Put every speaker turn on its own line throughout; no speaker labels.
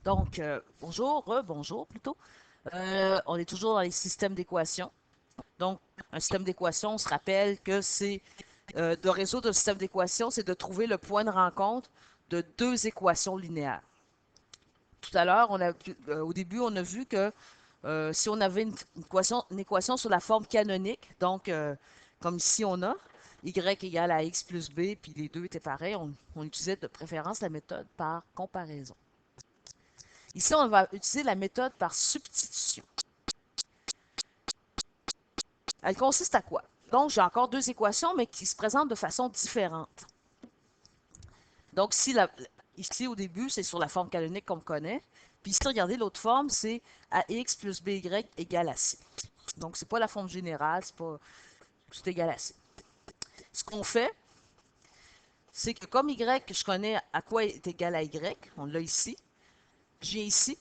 Donc, bonjour, bonjour plutôt. On est toujours dans les systèmes d'équations. Donc, un système d'équations, on se rappelle que c'est de résoudre un système d'équations, c'est de trouver le point de rencontre de deux équations linéaires. Tout à l'heure, au début, on a vu que si on avait une équation sur la forme canonique, donc comme ici on a y égale à x plus b, puis les deux étaient pareils, on utilisait de préférence la méthode par comparaison. Ici, on va utiliser la méthode par substitution. Elle consiste à quoi? Donc, j'ai encore deux équations, mais qui se présentent de façon différente. Donc, ici, au début, c'est sur la forme canonique qu'on connaît. Puis ici, regardez, l'autre forme, c'est ax plus by égale à c. Donc, c'est pas la forme générale, c'est égal à c. Ce qu'on fait, c'est que comme y, je connais à quoi est égal à y, on l'a ici, j'ai ici,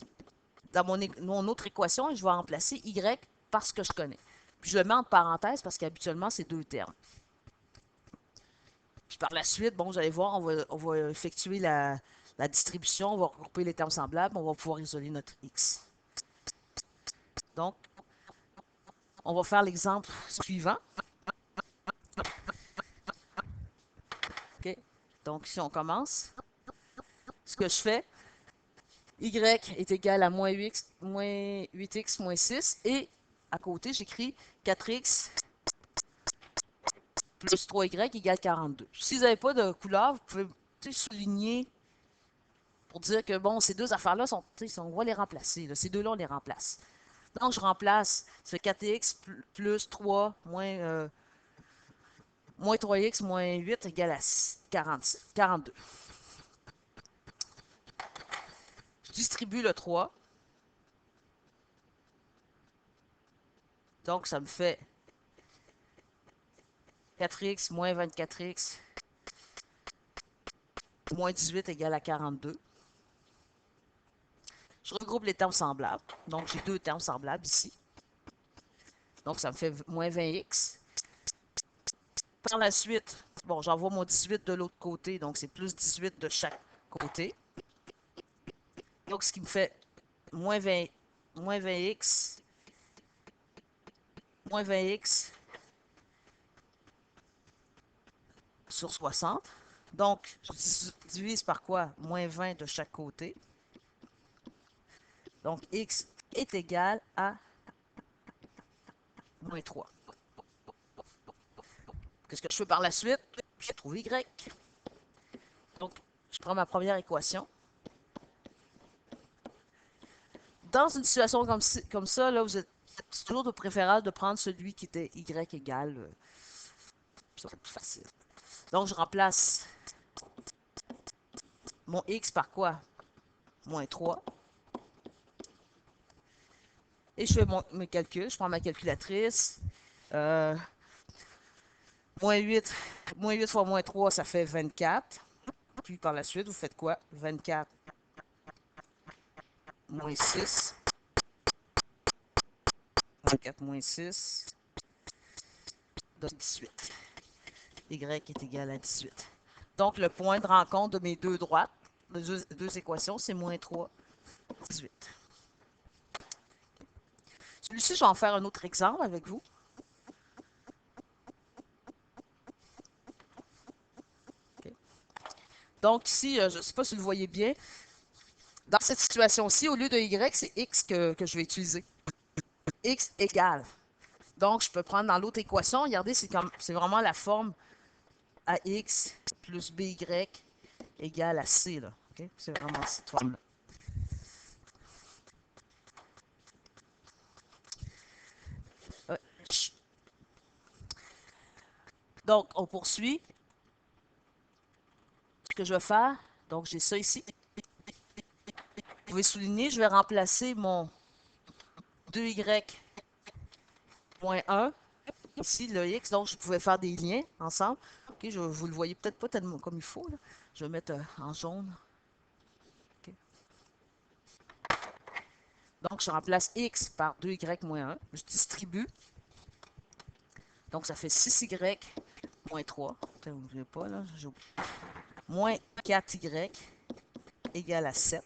dans mon autre équation, et je vais remplacer y par ce que je connais. Puis je le mets entre parenthèses parce qu'habituellement, c'est deux termes. Puis par la suite, bon, vous allez voir, on va effectuer la distribution, on va regrouper les termes semblables, on va pouvoir isoler notre x. Donc, on va faire l'exemple suivant. OK? Donc, ici, on commence. Ce que je fais, y est égal à moins 8x moins 6. Et à côté, j'écris 4x plus 3y égale 42. Si vous n'avez pas de couleur, vous pouvez souligner pour dire que, bon, ces deux affaires-là, on va les remplacer. Là. Ces deux-là, on les remplace. Donc, je remplace ce 4x plus 3 moins 3x moins 8 égale à 42. Je distribue le 3. Donc, ça me fait 4x moins 24x moins 18 égale à 42. Je regroupe les termes semblables. Donc, j'ai deux termes semblables ici. Donc, ça me fait moins 20x. Par la suite, bon, j'envoie mon 18 de l'autre côté. Donc, c'est plus 18 de chaque côté. Donc, ce qui me fait moins 20x moins 20x sur 60. Donc, je divise par quoi? Moins 20 de chaque côté. Donc, x est égal à moins 3. Qu'est-ce que je fais par la suite? Je trouve y. Donc, je prends ma première équation. Dans une situation comme ça, là, c'est toujours de préférable de prendre celui qui était y égal. Ça va être plus facile. Donc, je remplace mon x par quoi? Moins 3. Et je fais mes calculs. Je prends ma calculatrice. Euh, moins 8 fois moins 3, ça fait 24. Puis par la suite, vous faites quoi? 24 moins 6. 24 moins 6 donne 18. Y est égal à 18. Donc, le point de rencontre de mes deux droites, de deux équations, c'est moins 3, 18. Celui-ci, je vais en faire un autre exemple avec vous. Okay. Donc, ici, je ne sais pas si vous le voyez bien. Dans cette situation-ci, au lieu de y, c'est x que je vais utiliser. X égale. Donc, je peux prendre dans l'autre équation, regardez, c'est vraiment la forme ax plus by égale à c. Okay? C'est vraiment cette forme-là. Donc, on poursuit. Ce que je vais faire, donc j'ai ça ici. Vous pouvez souligner, je vais remplacer mon 2y moins 1, ici le x, donc je pouvais faire des liens ensemble. Okay, vous le voyez peut-être pas tellement comme il faut. Là. Je vais mettre en jaune. Okay. Donc, je remplace x par 2y moins 1. Je distribue. Donc, ça fait 6y moins 3. N'oubliez pas, là. Moins 4y égale à 7.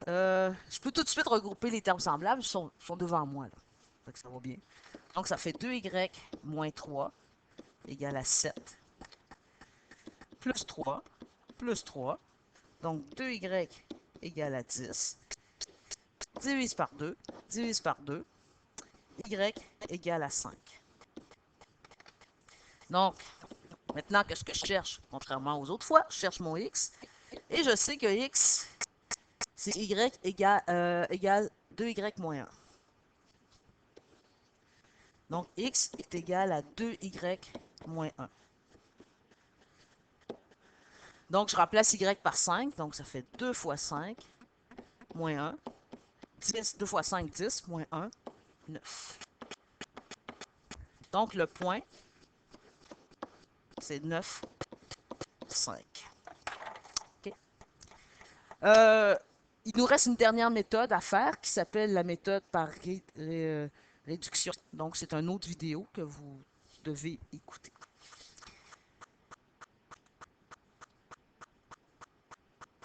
Je peux tout de suite regrouper les termes semblables, ils sont devant moi, là. Fait que ça va bien. Donc, ça fait 2y moins 3 égale à 7, plus 3, plus 3. Donc, 2y égale à 10. Divise par 2, divise par 2. Y égale à 5. Donc, maintenant, qu'est-ce que je cherche? Contrairement aux autres fois, je cherche mon x. Et je sais que x, c'est y égale 2y moins 1. Donc, x est égal à 2y moins 1. Donc, je remplace y par 5. Donc, ça fait 2 fois 5 moins 1. 2 fois 5, 10, moins 1, 9. Donc, le point, c'est 9, 5. Okay. Il nous reste une dernière méthode à faire qui s'appelle la méthode par réduction. Donc, c'est une autre vidéo que vous devez écouter.